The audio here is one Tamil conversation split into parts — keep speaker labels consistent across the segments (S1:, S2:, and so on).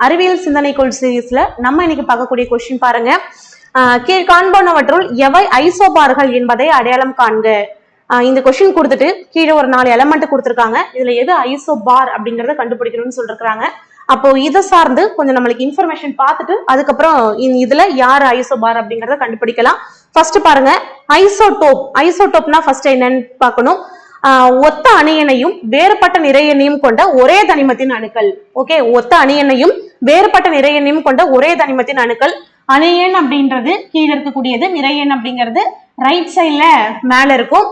S1: அறிவியல் சிந்தனைக்குள் சீரீஸ்ல நம்ம இன்னைக்கு பார்க்கக்கூடிய கொஸ்டின் பாருங்க. கீழ் காண்பனவற்றுள் எவை ஐசோபார்கள் என்பதை அடையாளம் காண்க. இந்த கொஸ்டின் கொடுத்துட்டு கீழே ஒரு 4 எலமெண்ட் கொடுத்துருக்காங்க. இதுல எது ஐசோபார் அப்படிங்கறத கண்டுபிடிக்கணும்னு சொல்லிருக்காங்க. அப்போ இதை சார்ந்து கொஞ்சம் நம்மளுக்கு இன்ஃபர்மேஷன் பார்த்துட்டு அதுக்கப்புறம் இதுல யார் ஐசோபார் அப்படிங்கறத கண்டுபிடிக்கலாம். ஃபர்ஸ்ட் பாருங்க, ஐசோடோப். ஐசோடோப்னா ஃபர்ஸ்ட் என்னன்னு பார்க்கணும். ஒத்த அணியனையும் வேறுபட்ட நிறையெண்ணையும் கொண்ட ஒரே தனிமத்தின் அணுக்கள். ஓகே, ஒத்த அணியனையும் வேறுபட்ட நிறையெண்ணையும் கொண்ட ஒரே தனிமத்தின் அணுக்கள். அணியன் அப்படின்றது கீழே இருக்கக்கூடியது, நிறையன் அப்படிங்கிறது ரைட் சைட்ல மேல இருக்கும்,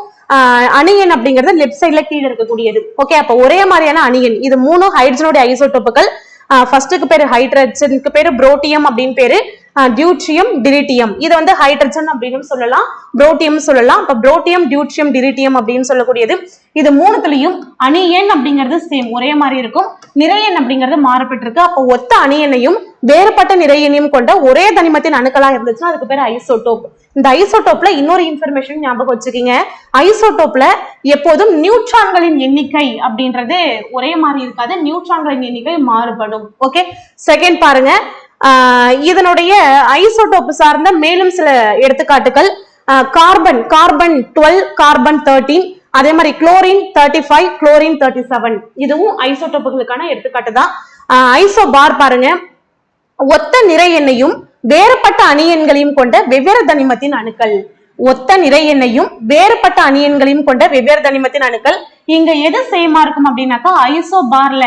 S1: அணியன் அப்படிங்கிறது லெப்ட் சைட்ல கீழே இருக்கக்கூடியது. ஓகே, அப்ப ஒரே மாதிரியான அணியன். இது 3 ஹைட்ரஜனுடைய ஐசோடோப்புகள். ஃபர்ஸ்டுக்கு பேரு ஹைட்ரஜனுக்கு பேரு புரோட்டியம் அப்படின்னு பேரு, டியூட்ரியம், டிரிட்டியம். இது வந்து ஹைட்ரஜன் அப்படின்னு சொல்லலாம், புரோட்டியம் சொல்லலாம். இப்ப புரோட்டியம், டியூட்ரியம், டிரிட்டியம் அப்படின்னு சொல்லக்கூடியது. இது 3த்துலயும் அணியன் அப்படிங்கிறது சேம், ஒரே மாதிரி இருக்கும். நிறையன் அப்படிங்கிறது மாறுபட்டிருக்கு. அப்போ ஒத்த அணியனையும் வேறுபட்ட நிறையனையும் கொண்ட ஒரே தனிமத்தின் அணுக்களா இருந்துச்சுன்னா அதுக்கு பேர் ஐசோடோப். இந்த ஐசோடோப்ல இன்னொரு இன்ஃபர்மேஷன் ஞாபகம் வச்சுக்கீங்க. ஐசோடோப்ல எப்போதும் நியூட்ரான்களின் எண்ணிக்கை அப்படின்றது ஒரே மாதிரி இருக்காது, நியூட்ரான்களின் எண்ணிக்கை மாறுபடும். ஓகே, செகண்ட் பாருங்க, இதனுடைய ஐசோடோப் சார்ந்த மேலும் சில எடுத்துக்காட்டுகள். கார்பன் 12, கார்பன் 13, அதே மாதிரி குளோரின் 35, குளோரின் 37. இதுவும் ஐசோடோப்புகளுக்கான எடுத்துக்காட்டு தான். ஐசோபார் பாருங்க, ஒத்த நிறை எண்ணையும் வேறுபட்ட அணியன்களையும் கொண்ட வெவ்வேறு தனிமத்தின் அணுக்கள். ஒத்த நிறை எண்ணையும் வேறுபட்ட அணியன்களையும் கொண்ட வெவ்வேறு தனிமத்தின் அணுக்கள். இங்க எது சேமா இருக்கும் அப்படின்னாக்கா ஐசோபார்ல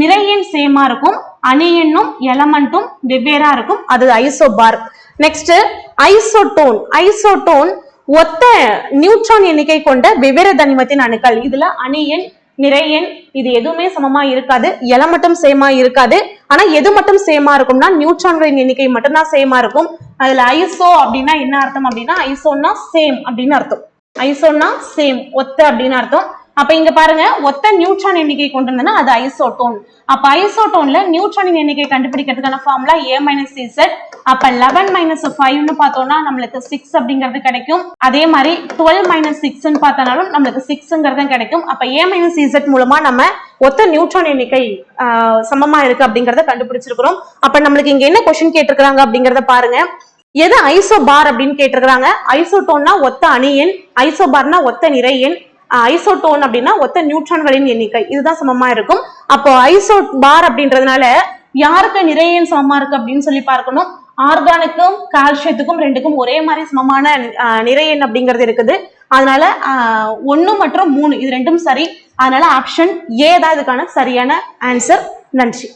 S1: நிறையன் சேமா இருக்கும், அணியன்னும் எலமெண்ட்டும் வெவ்வேறா இருக்கும், அது ஐசோபார். Next isotone. ஐசோடோன் ஒத்த நியூட்ரான் எண்ணிக்கை கொண்ட வெவ்வேறு தனிமத்தின் அணுக்கள். இதுல அணியன், நிறையன் இது எதுவுமே சமமா இருக்காது, எலமெண்ட்டும் சேமா இருக்காது. ஆனா எது மட்டும் சேமா இருக்கும்னா நியூட்ரான்களின் எண்ணிக்கை மட்டும்தான் சேமா இருக்கும். அதுல ஐசோ அப்படின்னா என்ன அர்த்தம் அப்படின்னா ஐசோன்னா சேம் அப்படின்னு அர்த்தம். ஐசோன்னா சேம், ஒத்த அப்படின்னு அர்த்தம். அப்ப இங்க பாருங்க, ஒத்த நியூட்ரான் எண்ணிக்கை கொண்டிருந்தா அது ஐசோடோன். அப்ப ஐசோடோன்ல நியூட்ரானின் எண்ணிக்கை கண்டுபிடிக்கிறதுக்கான ஃபார்முலா A-CZ. அப்ப 11 - 5 பார்த்தோம்னா நம்மளுக்கு 6 அப்படிங்கிறது கிடைக்கும். அதே மாதிரி 12 - 6 பார்த்தாலும் நம்மளுக்கு 6ங்கிறது கிடைக்கும். அப்ப A-CZ மூலமா நம்ம ஒத்த நியூட்ரான் எண்ணிக்கை சமமா இருக்கு அப்படிங்கறத கண்டுபிடிச்சிருக்கிறோம். அப்ப நம்மளுக்கு இங்க என்ன கொஸ்டின் கேட்டிருக்காங்க அப்படிங்கறத பாருங்க. எது ஐசோபார் அப்படின்னு கேட்டிருக்காங்க. ஐசோடோன்னா ஒத்த அணியன், ஐசோபார்னா ஒத்த நிறையன், ஐசோடோன் அப்படின்னா ஒத்த நியூட்ரான்களின் எண்ணிக்கை, இதுதான் சமமா இருக்கும். அப்போ ஐசோபார் அப்படின்றதுனால யாருக்கு நிறையன் சமமா இருக்கு அப்படின்னு சொல்லி பார்க்கணும். ஆர்கானுக்கும் கால்சியத்துக்கும் 2க்கும் ஒரே மாதிரி சமமான நிறையன் அப்படிங்கிறது இருக்குது. அதனால 1 மற்றும் 3 இது 2ம் சரி. அதனால ஆப்ஷன் ஏ தான் இதுக்கான சரியான ஆன்சர். நன்றி.